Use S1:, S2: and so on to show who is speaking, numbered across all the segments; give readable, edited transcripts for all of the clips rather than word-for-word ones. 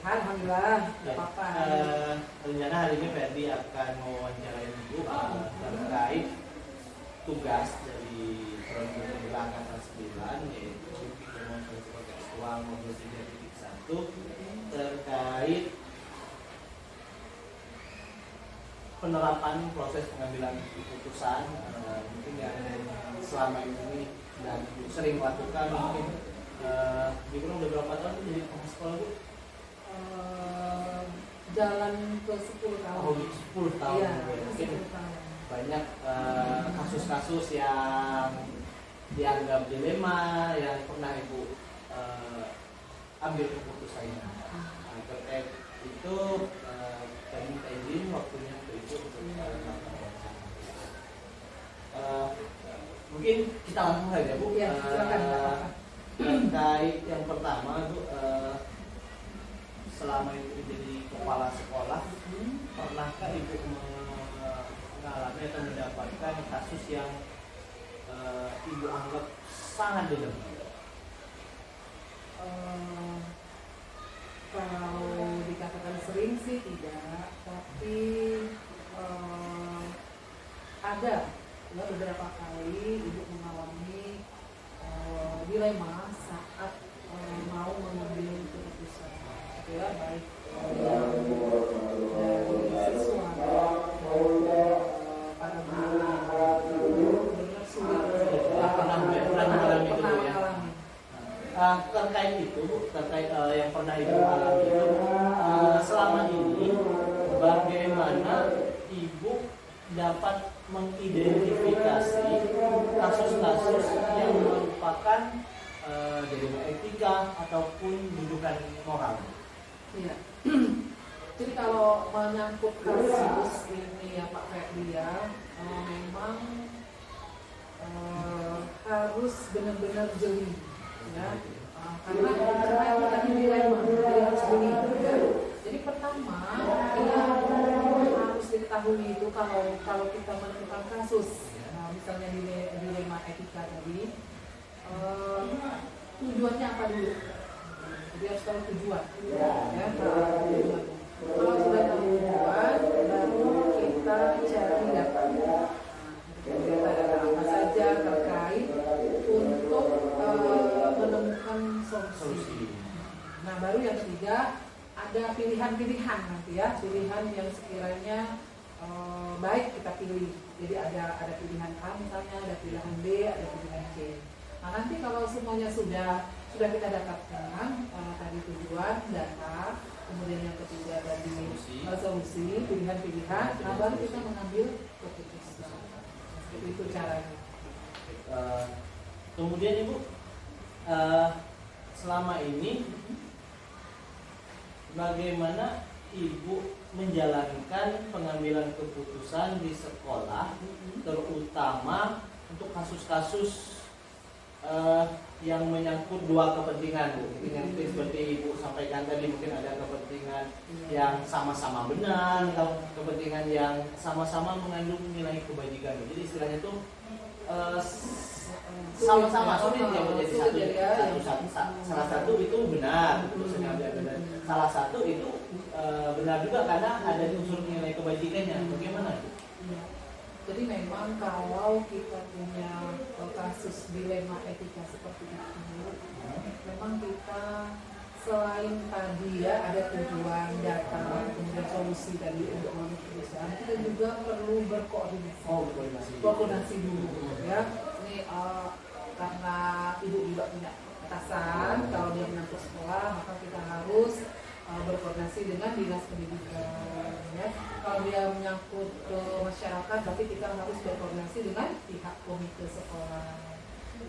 S1: Alhamdulillah, apa-apa.
S2: Rencana hari ini Ferdi akan mewawancarai Ibu terkait tugas dari Prodi Pemuda Angkatan 9 yaitu demonstrasi kontekstual modul 3.1 terkait penerapan proses pengambilan keputusan mungkin yang selama ini dan sering lakukan mungkin Ibu udah berapa tahun jadi pengawas sekolah Bu?
S1: Jalan ke 10 tahun.
S2: Oh, 10 tahun.
S1: Iya,
S2: mungkin
S1: 10 tahun.
S2: Banyak kasus-kasus yang dianggap dilema yang pernah Ibu ambil keputusannya. Terkait itu kami minta izin waktunya ke Ibu untuk mungkin kita langsung saja Bu.
S1: Ya, silakan.
S2: Terkait yang pertama Bu, selama Ibu jadi kepala sekolah, pernahkah Ibu mengalami atau mendapatkan kasus yang Ibu anggap sangat dilema?
S1: Kalau dikatakan sering sih tidak, tapi ada ya beberapa kali Ibu mengalami dilema saat mau mengambil keputusan, ya baik dari siswa para guru benar sulit
S2: Pernah mengalami itu ya?
S1: mengalami.
S2: Terkait itu, terkait yang pernah Ibu alami itu, selama ini bagaimana Ibu dapat mengidentifikasi kasus-kasus yang merupakan dilema etika ataupun dudukan moral?
S1: Iya. Jadi kalau menyangkut kasus ini ya Pak Ferdi ya, memang harus benar-benar jeli ya, karena itu tadi dilema, jadi harus jeli ya. Jadi pertama yang harus diketahui itu kalau kita menemukan kasus, misalnya dilema etika tadi, tujuannya apa dulu? Jadi harus tahu tujuan ya, kalau sudah tahu tujuan baru kita cari data apa saja terkait untuk menemukan solusi. Nah baru yang ketiga ada pilihan-pilihan nanti ya, pilihan yang sekiranya baik kita pilih. Jadi ada pilihan A misalnya, ada pilihan B, ada pilihan C. Nah nanti kalau semuanya sudah kita dapatkan tadi tujuan, data, kemudian yang ketiga tadi solusi, pilihan-pilihan, nah baru kita mengambil keputusan. Seperti itu caranya.
S2: Kemudian Ibu, selama ini bagaimana Ibu menjalankan pengambilan keputusan di sekolah, terutama untuk kasus-kasus yang menyangkut dua kepentingan Bu. Mungkin seperti Ibu sampaikan tadi, mungkin ada kepentingan yang sama-sama benar, kepentingan yang sama-sama mengandung nilai kebajikan. Jadi istilahnya itu sama-sama sulit ya menjadi satu. Salah satu itu benar, salah satu itu benar juga karena ada unsur nilai kebajikannya. Bagaimana itu?
S1: Jadi memang kalau kita punya kasus dilema etika seperti itu, memang kita selain tadi ya ada tujuan, data, kemudian solusi tadi untuk mengambil keputusan, kita juga perlu berkoordinasi. Koordinasi dulu ya. Ini karena ibu juga punya atasan, kalau dia menyangkut sekolah maka kita harus berkoordinasi dengan dinas pendidikan ya. Kalau dia menyangkut ke masyarakat berarti kita harus berkoordinasi dengan pihak komite sekolah.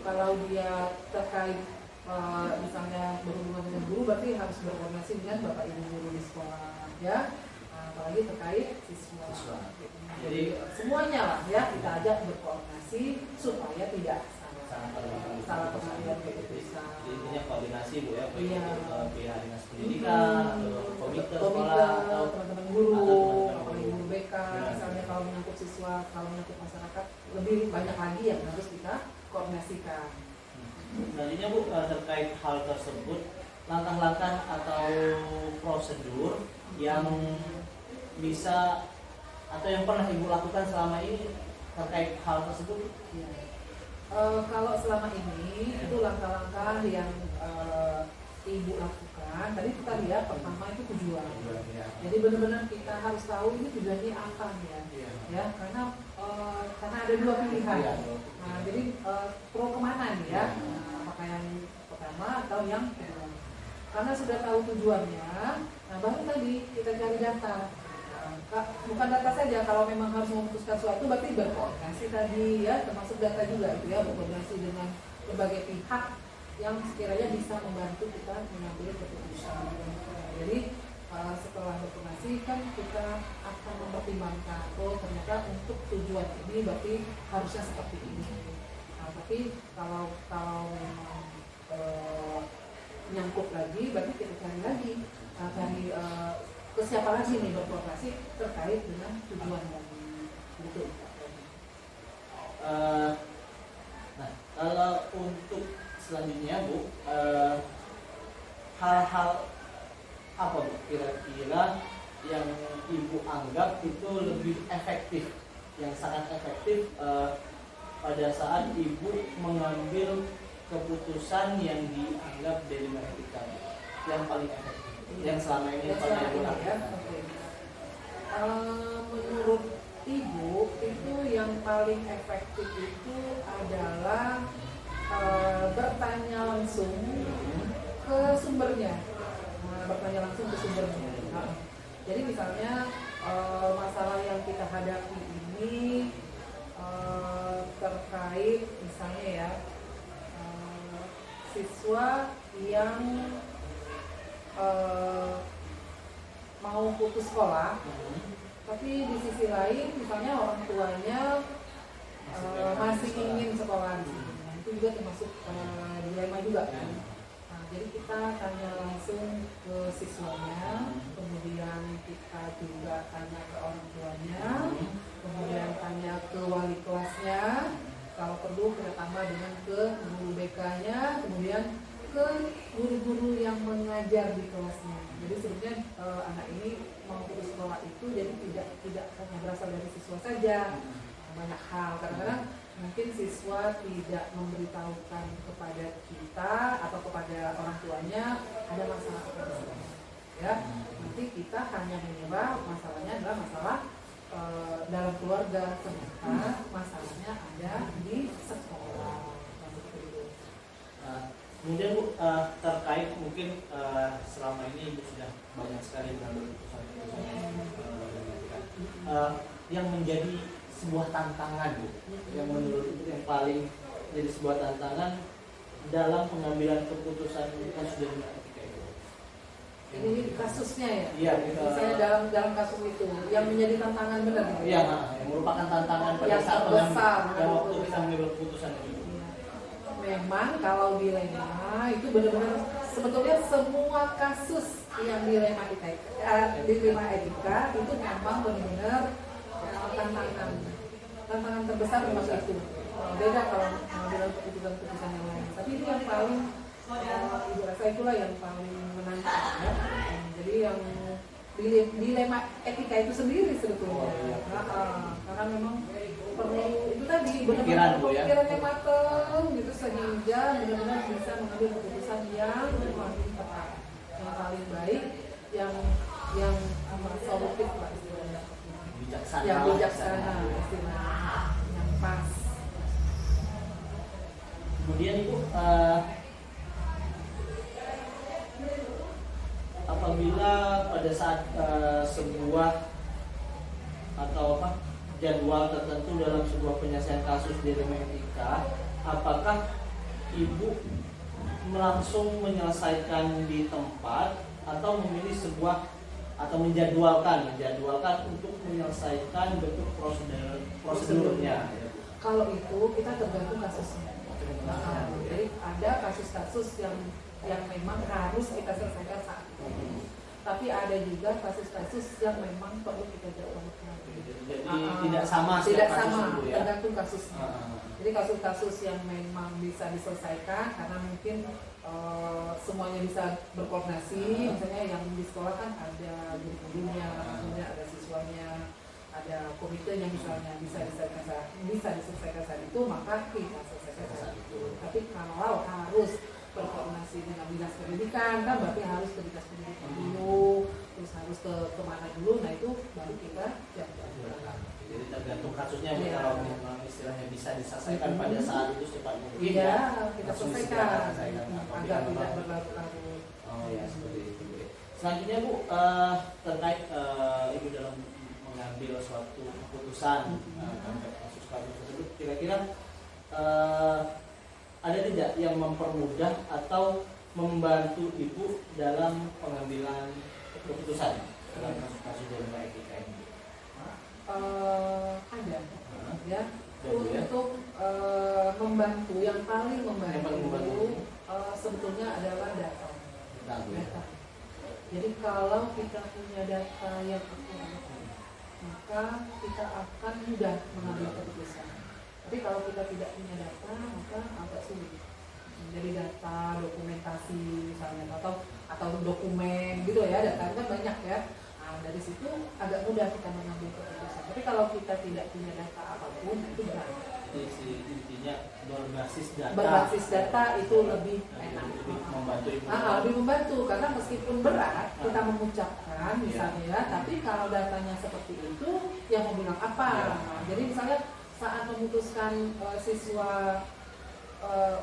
S1: Kalau dia terkait misalnya berhubungan dengan guru berarti harus berkoordinasi dengan bapak ibu guru di sekolah ya. Apalagi terkait siswa. Jadi semuanya lah ya kita ajak berkoordinasi supaya tidak salah pengambilan keputusan.
S2: Intinya koordinasi Bu ya,
S1: iya.
S2: Pihak dinas pendidikan, komite sekolah, atau
S1: teman-teman guru, guru BK, misalnya kalau menyangkut siswa, kalau menyangkut masyarakat, lebih banyak lagi yang harus kita koordinasikan.
S2: Selanjutnya Bu, terkait hal tersebut, langkah-langkah atau prosedur yang bisa atau yang pernah Ibu lakukan selama ini terkait hal tersebut?
S1: Ya. Kalau selama ini itu langkah-langkah yang Ibu lakukan, tadi kita lihat pertama itu tujuan. Jadi benar-benar kita harus tahu ini tujuannya apa ya, karena ada dua pilihan. Nah, jadi pro kemana nih ya? Apakah yang pertama atau yang kedua? Karena sudah tahu tujuannya, nah baru tadi kita cari data. Bukan data saja, kalau memang harus memutuskan suatu berarti berkoordinasi tadi ya, termasuk data juga itu ya, berkoordinasi dengan berbagai pihak yang sekiranya bisa membantu kita mengambil keputusan. Jadi setelah berkoordinasi kan kita akan mempertimbangkan, oh ternyata untuk tujuan ini berarti harusnya seperti ini. Nah, tapi kalau memang nyangkut lagi, berarti kita cari lagi, ke siapa lagi nih berkoordinasi terkait dengan tujuan yang betul.
S2: Nah, kalau untuk selanjutnya Bu, hal-hal apa Bu kira-kira yang Ibu anggap itu lebih efektif, yang sangat efektif pada saat Ibu mengambil keputusan yang dianggap dilema etika, yang paling efektif, yang selama ini pernah Ibu lakukan?
S1: Menurut Ibu itu yang paling efektif itu adalah bertanya langsung ke sumbernya. Jadi misalnya masalah yang kita hadapi ini terkait misalnya ya, siswa yang mau putus sekolah, tapi di sisi lain misalnya orang tuanya masih ingin sekolah di sini. Nah, itu juga termasuk dilema juga kan. Nah, jadi kita tanya langsung ke siswanya, kemudian kita juga tanya ke orang tuanya, kemudian tanya ke wali kelasnya, kalau perlu kita tambah dengan ke guru BK-nya, kemudian ke guru-guru yang mengajar di kelasnya. Jadi sebenarnya anak ini mau putus sekolah itu jadi tidak hanya berasal dari siswa saja, banyak hal. Kadang-kadang mungkin siswa tidak memberitahukan kepada kita atau kepada orang tuanya ada masalah apa di sekolah. Ya, nanti kita hanya mengira masalahnya adalah masalah dalam keluarga, ternyata masalahnya ada di sekolah.
S2: Kemudian Bu, terkait mungkin selama ini Ibu sudah banyak sekali mengambil keputusan yang menjadi sebuah tantangan Bu, yang menurut Ibu yang paling jadi sebuah tantangan dalam pengambilan keputusan kasus dilema etika itu.
S1: Ini kasusnya ya?
S2: Iya.
S1: Misalnya dalam kasus itu yang menjadi tantangan benar gitu?
S2: Iya, yang merupakan tantangan pada
S1: yang
S2: saat waktu kita mengambil keputusan itu.
S1: Memang kalau dilema itu benar-benar sebetulnya semua kasus yang dilema etika itu memang benar-benar tantangan terbesar memang itu. Beda kalau mengambil keputusan yang lain. Tapi itu yang paling Ibu rasa itulah yang paling menantang ya. Jadi yang dilema etika itu sendiri sebetulnya. Karena memang perlu itu tadi benar-benar pemikiran yang matang gitu sehingga benar-benar bisa mengambil keputusan yang paling tepat, yang paling baik, yang solutif lah istilahnya, yang bijaksana istilahnya, yang pas.
S2: Kemudian Ibu, apabila pada saat sebuah atau jadwal tertentu dalam sebuah penyelesaian kasus dilema etika, apakah Ibu langsung menyelesaikan di tempat atau memilih sebuah atau menjadwalkan untuk menyelesaikan bentuk prosedurnya?
S1: Kalau itu kita tergantung kasusnya. Jadi ada kasus-kasus yang memang harus kita selesaikan saat itu. tapi ada juga kasus-kasus yang memang perlu kita jawab lagi.
S2: Jadi tidak sama
S1: tidak
S2: setiap kasus
S1: sama,
S2: itu ya.
S1: tergantung kasusnya. Jadi kasus-kasus yang memang bisa diselesaikan karena mungkin semuanya bisa berkoordinasi, misalnya yang di sekolah kan ada guru-gurunya, kemudian ada siswanya, ada komite yang misalnya bisa diselesaikan saat itu, maka kita selesaikan saat itu. Tapi kalau harus berkoordinasi dengan dinas pendidikan, kan berarti harus ke dinas pendidikan dulu, terus harus ke kemana dulu, nah itu baru kita jalan.
S2: Jadi tergantung kasusnya, kalau memang istilahnya bisa diselesaikan pada saat itu secepat mungkin
S1: Iya,
S2: ya,
S1: kita
S2: langsung
S1: selesaikan
S2: Apabila
S1: agar
S2: memang-
S1: tidak berlarut-larut.
S2: Oh ya, seperti itu. Selanjutnya Bu, terkait Ibu dalam mengambil suatu keputusan terhadap kasus-kasus tersebut, kira-kira ada tidak yang mempermudah atau membantu Ibu dalam pengambilan keputusan dalam kasus-kasus dilema etika ini?
S1: Ada ya,
S2: Jadi, ya.
S1: untuk membantu, yang paling membantu,
S2: membantu.
S1: sebetulnya adalah data.
S2: Tahu ya.
S1: Data. Jadi kalau kita punya data yang akurat, maka kita akan mudah mengambil keputusan. Tapi kalau kita tidak punya data, maka agak sulit. Jadi data, dokumentasi misalnya, atau dokumen gitu ya, data kan banyak ya. Nah, dari situ agak mudah kita mengambil keputusan. Tapi kalau kita tidak punya data apapun, itu berat.
S2: Jadi intinya berbasis data.
S1: Berbasis data itu lebih enak.
S2: Lebih membantu Ibu.
S1: Lebih membantu karena meskipun berat kita mengucapkan misalnya ya, tapi kalau datanya seperti itu, yang mau bilang apa? Nah, jadi misalnya saat memutuskan siswa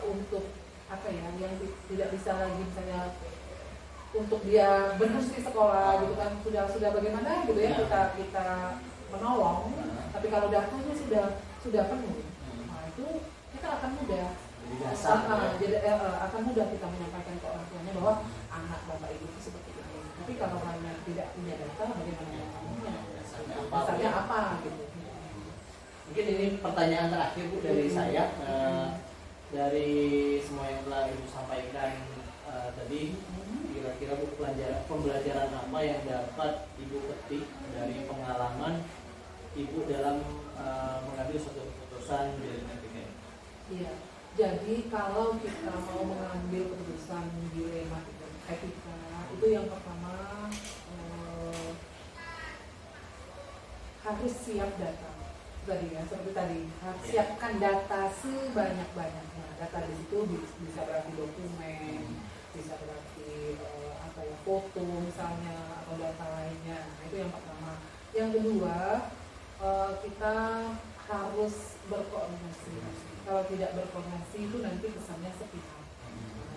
S1: untuk apa ya, yang tidak bisa lagi misalnya untuk dia berhenti sekolah gitu kan, sudah bagaimana gitu ya, kita menolong, tapi kalau datanya sudah penuh, nah itu kita akan mudah. Jadi akan mudah kita menyampaikan ke orang tuanya bahwa anak bapak ibu itu seperti ini. Tapi kalau hanya tidak punya data, bagaimana kamunya? Dasarnya apa gitu?
S2: Mungkin ini pertanyaan terakhir Bu dari saya. Dari semua yang telah Ibu sampaikan tadi, kira-kira Bu pembelajaran apa yang dapat Ibu petik dari pengalaman Ibu dalam mengambil suatu keputusan di etika?
S1: Iya. Jadi kalau kita mau mengambil keputusan dilema etika, itu yang pertama harus siap data. Tadi ya, seperti tadi, harus siapkan data sebanyak-banyaknya. Data di situ bisa berarti dokumen, bisa berarti foto misalnya, atau data lainnya. Nah, itu yang pertama. Yang kedua, kita harus berkoordinasi. Kalau tidak berkoordinasi itu nanti kesannya sepihak.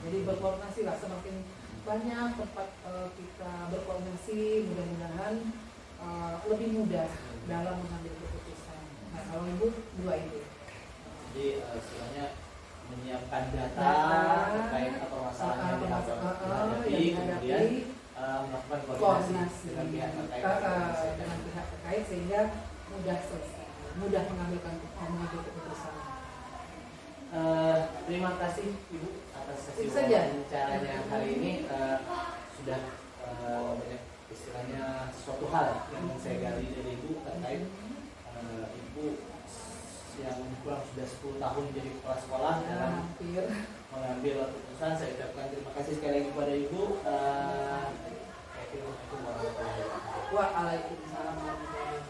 S1: Jadi berkoordinasi lah, semakin banyak tempat kita berkoordinasi, mudah-mudahan lebih mudah dalam mengambil keputusan. Nah, kalau Ibu dua itu.
S2: Jadi istilahnya menyiapkan data terkait apa masalah yang dihadapi, kemudian melakukan koordinasi dengan pihak
S1: terkait sehingga mudah selesai, mudah mengambil keputusan.
S2: Terima kasih Ibu atas sesi wawancaranya hari ini. Sudah banyak istilahnya suatu hal yang saya gali dari Ibu terkait Ibu yang kurang sudah 10 tahun jadi kepala sekolah dalam mengambil keputusan. Saya ucapkan terima kasih sekali lagi kepada Ibu.
S1: Waalaikumsalam warahmatullahi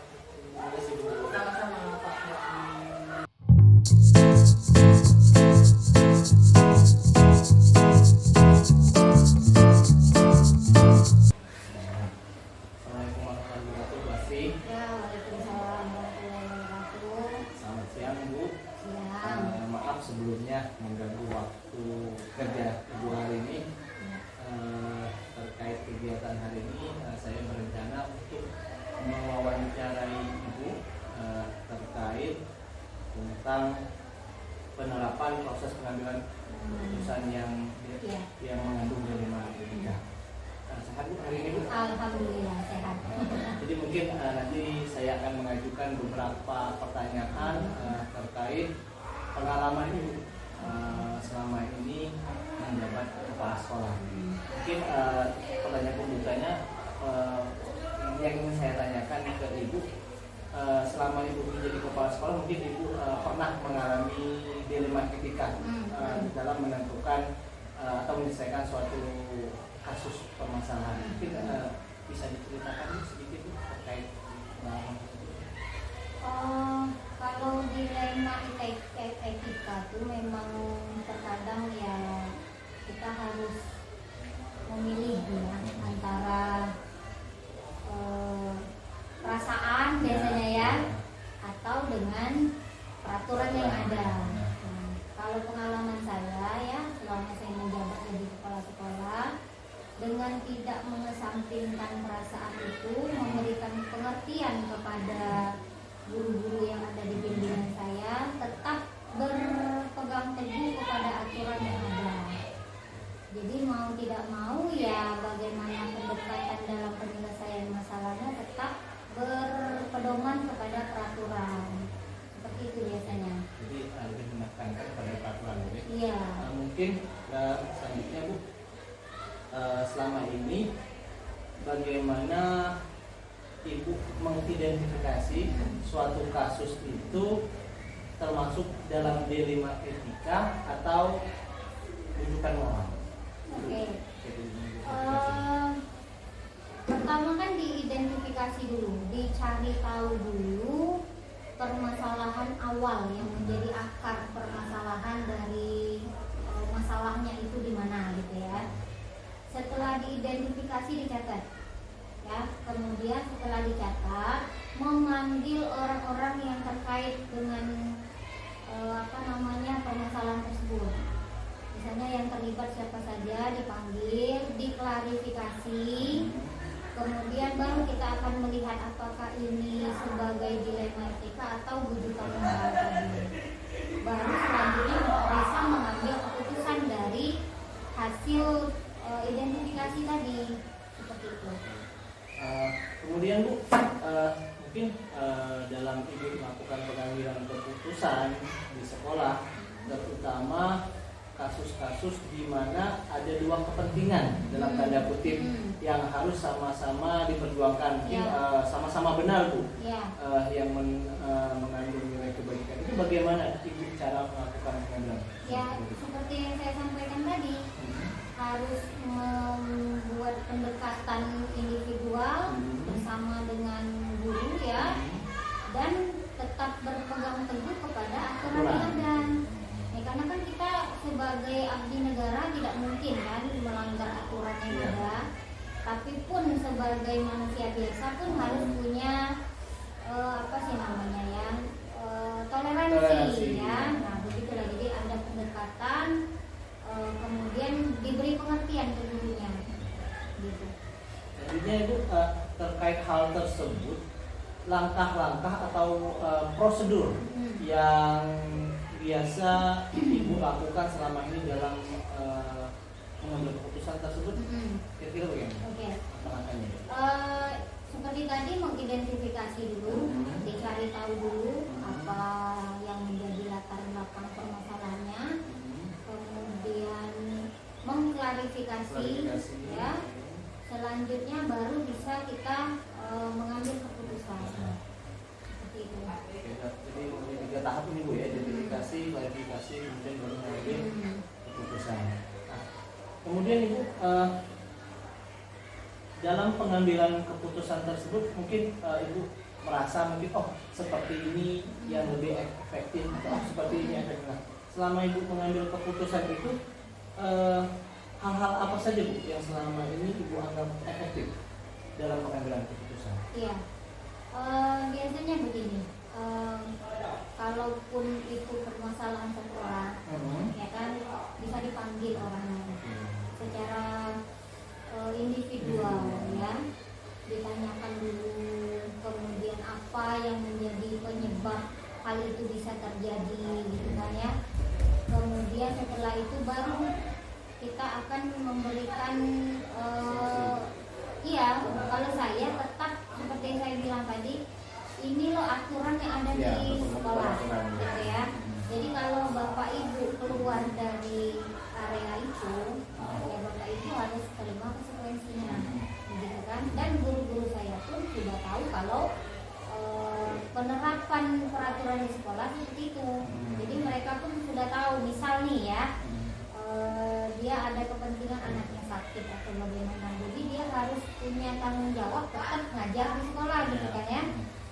S1: wabarakatuh. Sama-sama Pak.
S2: Assalamualaikum warahmatullahi wabarakatuh.
S3: Waalaikumsalam warahmatullahi wabarakatuh.
S2: Selamat siang Bu.
S3: Siang.
S2: Maaf sebelumnya mengganggu waktu kerja Ibu hari ini. Terkait kegiatan hari ini, saya berencana untuk mewawancarai Ibu terkait tentang penerapan proses pengambilan keputusan yang mengandung dilema etika. Sehat Bu hari ini Bu?
S3: Alhamdulillah sehat.
S2: Jadi mungkin nanti saya akan mengajukan beberapa pertanyaan terkait pengalaman Ibu selama ini menjabat kepala sekolah. Mungkin pertanyaan pembukanya kepala sekolah mungkin ibu pernah mengalami dilema etika dalam menentukan atau menyelesaikan suatu kasus permasalahan. Mungkin bisa diceritakan sedikit Bu, terkait
S3: kalau dilema etika itu memang terkadang ya kita harus memilih ya antara perasaan biasanya ya atau dengan peraturan yang ada. Nah, kalau pengalaman saya ya selama saya menjabat jadi kepala sekolah, dengan tidak mengesampingkan perasaan itu, memberikan pengertian kepada guru-guru yang ada di bimbingan saya, tetap berpegang teguh kepada aturan yang ada. Jadi mau tidak mau ya bagaimana pendekatan dalam penyelesaian masalahnya tetap berpedoman kepada peraturan. Seperti itu biasanya.
S2: Jadi lebih menekankan pada peraturan Bu.
S3: Iya.
S2: Mungkin selanjutnya Bu, selama ini bagaimana Ibu mengidentifikasi suatu kasus itu termasuk dalam dilema etika atau rujukan moral?
S3: Oke. Pertama kan diidentifikasi dulu, dicari tahu dulu permasalahan awal yang menjadi akar permasalahan dari masalahnya itu di mana gitu ya. Setelah diidentifikasi dicatat, ya. Kemudian setelah dicatat, memanggil orang-orang yang terkait dengan permasalahan tersebut. Misalnya yang terlibat siapa saja dipanggil, diklarifikasi. Kemudian baru kita akan melihat apakah ini sebagai dilema etika atau bujukan moral tadi. Baru selanjutnya bisa mengambil keputusan dari hasil identifikasi tadi, seperti itu.
S2: Kemudian Bu, mungkin dalam Ibu melakukan pengambilan keputusan di sekolah, terutama kasus-kasus di mana ada dua kepentingan dalam tanda kutip yang harus sama-sama diperjuangkan, mungkin sama-sama benar Bu, yang mengandung nilai kebaikan. Itu bagaimana Ibu cara melakukan pengambilan?
S3: Ya, seperti yang saya sampaikan tadi, harus membuat pendekatan individual bersama dengan guru ya, dan tetap berpegang teguh kepada aturan yang ada. Ya, karena kan kita sebagai abdi negara tidak mungkin kan melanggar aturan yang ada, tapi pun sebagai manusia biasa pun harus punya toleransi ya. Nah begitulah, jadi ada pendekatan, kemudian diberi pengertian ke gurunya gitu.
S2: Selanjutnya Ibu, terkait hal tersebut, langkah-langkah atau prosedur yang biasa Ibu lakukan selama ini dalam mengambil keputusan tersebut, kira-kira bagaimana?
S3: Oke.
S2: Langkahnya?
S3: Seperti tadi mengidentifikasi dulu, dicari tahu dulu apa yang menjadi latar belakang permasalahannya, kemudian mengklarifikasi, ya. Selanjutnya baru bisa kita mengambil keputusan. Seperti itu.
S2: Jadi mulai 3 tahap ini Bu ya, identifikasi, klarifikasi, kemudian baru mengambil keputusan. Nah, kemudian Ibu dalam pengambilan keputusan tersebut mungkin Ibu merasa mungkin seperti ini yang lebih efektif atau seperti ini efektif. Nah, selama Ibu mengambil keputusan itu hal-hal apa saja Bu yang selama ini Ibu anggap efektif dalam pengambilan keputusan?
S3: Iya, biasanya begini, kalaupun itu permasalahan sekolah, ya kan bisa dipanggil orangnya secara individual ya, ditanyakan dulu, kemudian apa yang menjadi penyebab hal itu bisa terjadi gitu kan ya. Kemudian setelah itu baru kita akan memberikan kalau saya tetap seperti yang saya bilang tadi, ini loh aturan yang ada di sekolah gitu ya. Jadi kalau Bapak Ibu keluar dari area itu, ya Bapak Ibu harus terima konsekuensinya, gitu kan. Dan guru-guru saya pun sudah tahu kalau penerapan peraturan di sekolah seperti itu. Jadi mereka pun sudah tahu, misal nih ya, dia ada kepentingan anaknya sakit atau bagaimana, jadi dia harus punya tanggung jawab tetap ngajar di sekolah gitu kan ya.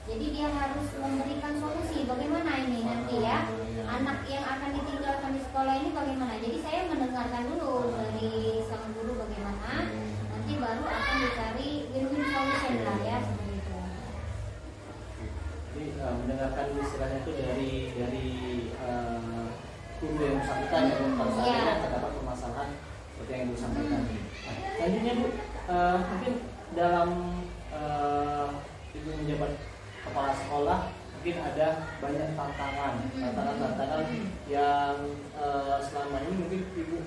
S3: Jadi dia harus memberikan solusi bagaimana ini nanti ya anak yang akan ditinggalkan di sekolah ini bagaimana. Jadi saya mendengarkan dulu dari sang guru bagaimana, nanti baru akan dicari win-win solution lah ya seperti itu.
S2: Jadi mendengarkan istilahnya itu dari guru yang bersangkutan ya, kalau seandainya terdapat permasalahan seperti yang Ibu sampaikan. Selanjutnya Bu, mungkin dalam Ibu menjabat kepala sekolah mungkin ada banyak tantangan yang selama ini mungkin Ibu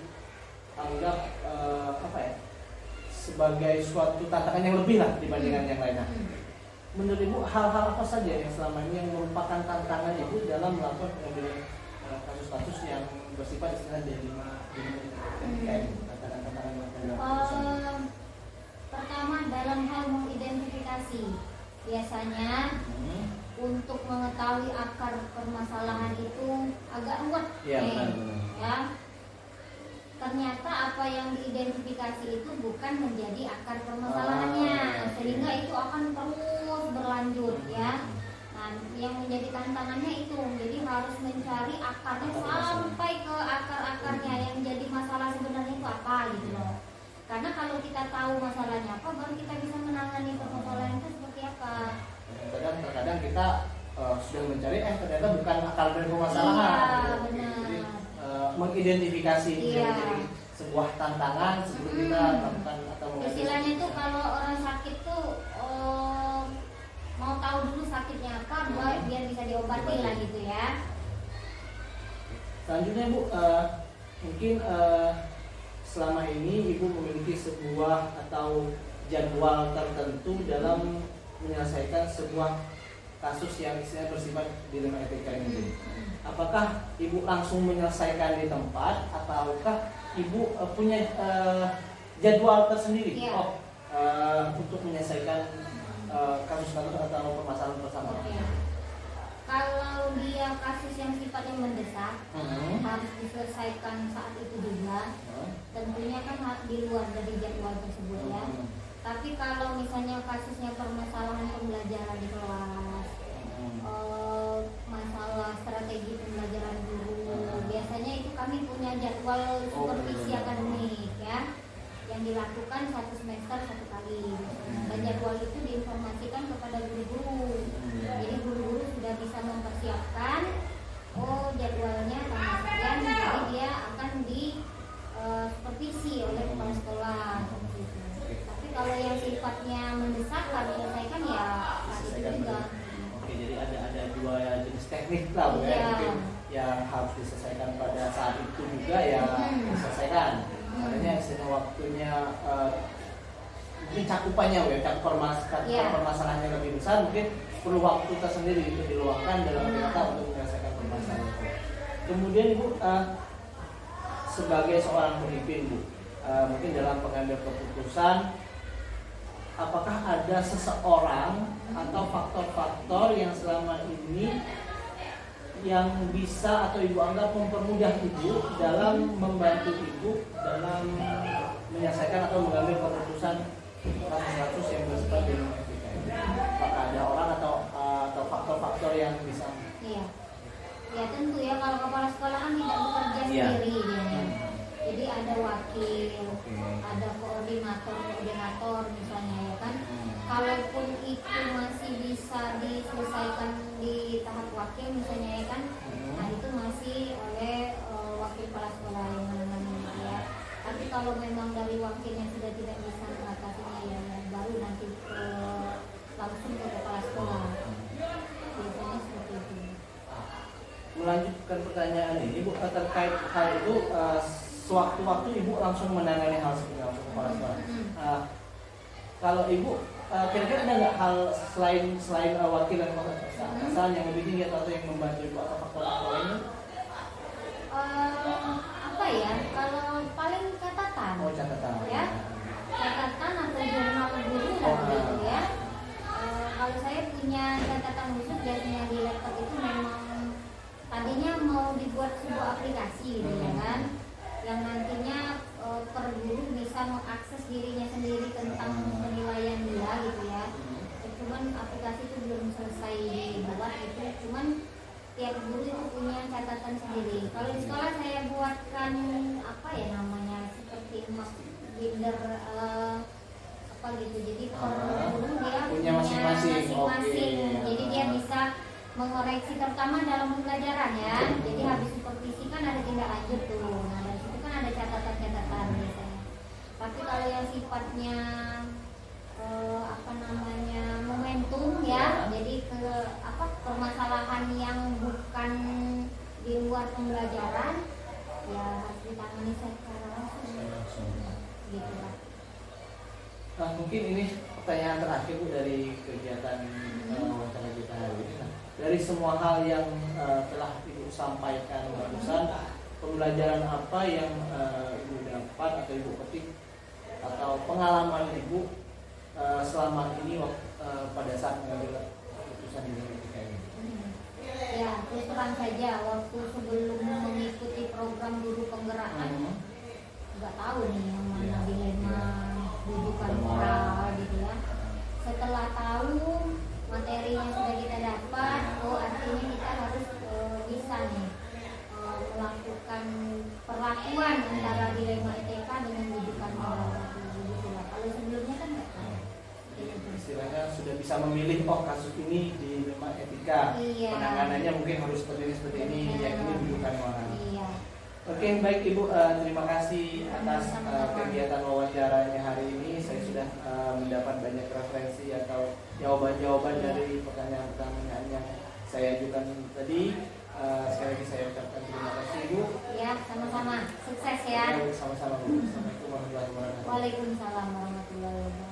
S2: anggap sebagai suatu tantangan yang lebih lah dibandingkan yang lainnya. Menurut Ibu hal-hal apa saja yang selama ini yang merupakan tantangan Ibu dalam melakukan pengambilan kasus-kasus yang bersifat istilah
S3: pertama dalam hal mengidentifikasi, biasanya untuk mengetahui akar permasalahan itu agak ruwet ya. Ternyata apa yang diidentifikasi itu bukan menjadi akar permasalahannya, sehingga itu akan terus berlanjut ya. Nah, yang menjadi tantangannya itu, jadi harus mencari akarnya sampai ke akar-akarnya yang jadi masalah sebenarnya itu apa gitu loh. Karena kalau kita tahu masalahnya apa, baru kita bisa menangani permasalahan itu seperti apa.
S2: Kadang-kadang kita sudah mencari ternyata bukan akar dari permasalahan.
S3: Iya, benar.
S2: Jadi mengidentifikasi menjadi sebuah tantangan sebelum kita melakukan atau
S3: istilahnya itu kalau orang sakit tuh mau tahu dulu sakitnya apa biar bisa diobati lah gitu ya.
S2: Selanjutnya Bu, mungkin selama ini Ibu memiliki sebuah atau jadwal tertentu dalam menyelesaikan sebuah kasus yang istilahnya bersifat dilema etika ini. Apakah Ibu langsung menyelesaikan di tempat ataukah Ibu punya jadwal tersendiri untuk menyelesaikan kasus-kasus atau permasalahan bersama?
S3: Kalau dia kasus yang sifatnya mendesak harus diselesaikan saat itu juga, tentunya kan di luar dari jadwal tersebut ya. Tapi kalau misalnya kasusnya permasalahan pembelajaran di kelas, masalah strategi pembelajaran guru, biasanya itu kami punya jadwal supervisi akademik ya, yang dilakukan satu semester satu kali. Dan jadwal itu diinformasikan kepada guru-guru. Jadi guru-guru sudah bisa mempersiapkan, jadwalnya tanggal sekian, jadi dia akan di supervisi oleh kepala sekolah seperti itu. Tapi kalau yang sifatnya mendesak harus diselesaikan ya saat itu juga.
S2: Oke, jadi ada dua jenis teknik lah Bu ya, mungkin yang harus diselesaikan pada saat itu juga ya diselesaikan. Makanya istilah waktunya mungkin cakupannya Bu ya, permasalahannya lebih besar, mungkin perlu waktu tersendiri itu diluangkan dalam rangka untuk menyelesaikan permasalahan itu. Kemudian Ibu sebagai seorang pemimpin Bu, mungkin dalam pengambil keputusan, apakah ada seseorang atau faktor-faktor yang selama ini yang bisa atau Ibu anggap mempermudah Ibu dalam membantu Ibu dalam menyelesaikan atau mengambil keputusan kasus-kasus yang bersifat dilema etika ini? Apakah ada orang atau faktor-faktor yang bisa?
S3: Iya. Ya tentu ya, kalau kepala sekolah kan tidak bekerja sendiri dia. Jadi ada wakil, ada koordinator misalnya ya kan. Kalaupun itu masih bisa diselesaikan di tahap wakil misalnya ya kan, nah itu masih oleh wakil kepala sekolah yang menangani ya. Tapi kalau memang dari wakilnya sudah tidak bisa mengatasinya ya baru nanti langsung ke kepala sekolah. Biasanya seperti itu.
S2: Melanjutkan pertanyaan ini Bu, terkait hal itu, sewaktu-waktu Ibu langsung menangani hal seperti langsung kepala sekolah. Kalau Ibu kira-kira ada nggak hal selain wakil dan atasan yang lebih tinggi atau yang membantu Ibu atau faktor lainnya?
S3: Apa ya? Kalau paling catatan.
S2: Catatan.
S3: Ya. Catatan atau jurnal guru lah gitu ya. Kalau saya punya catatan khusus biasanya punya catatan sendiri. Kalau di sekolah saya buatkan apa ya namanya seperti binder apa gitu. Jadi per guru dia
S2: punya masing-masing.
S3: masing-masing.
S2: Oke.
S3: Jadi dia bisa mengoreksi terutama dalam pembelajaran ya. Jadi habis supervisi kan ada tindak lanjut tuh. Nah dari situ kan ada catatan-catatan biasanya. Tapi kalau yang sifatnya apa namanya momentum ya, jadi ke apa permasalahan yang bukan di luar pembelajaran ya harus ditangani secara langsung gitu lah.
S2: Nah, mungkin ini pertanyaan terakhir Bu dari kegiatan wawancara kita hari ini. Nah, dari semua hal yang telah Ibu sampaikan barusan, pembelajaran apa yang Ibu dapat atau Ibu petik atau pengalaman Ibu selama ini pada saat mengambil keputusan di etika ini?
S3: Ya terus terang saja waktu sebelum mengikuti program guru penggerakkan nggak tahu nih yang mana dilema rujukan moral gitu ya. Setelah tahu materinya sudah kita dapat, oh artinya kita harus bisa nih melakukan perlakuan antara dilema etika dengan rujukan moral. Kalau sebelumnya kan nggak tahu.
S2: Istilahnya sudah bisa memilih, oh kasus ini dilema etika,
S3: Iya.
S2: penanganannya mungkin harus seperti ini, yang ini rujukan moral.
S3: Iya.
S2: Oke, baik Ibu, terima kasih atas kegiatan wawancaranya hari ini. Saya sudah mendapat banyak referensi atau jawaban-jawaban dari pertanyaan-pertanyaan yang saya ajukan tadi. Sekali lagi saya ucapkan terima kasih Ibu.
S3: Ya, sama-sama. Sukses ya.
S2: Sama-sama Bu. Assalamualaikum warahmatullahi wabarakatuh.
S3: Waalaikumsalam warahmatullahi wabarakatuh.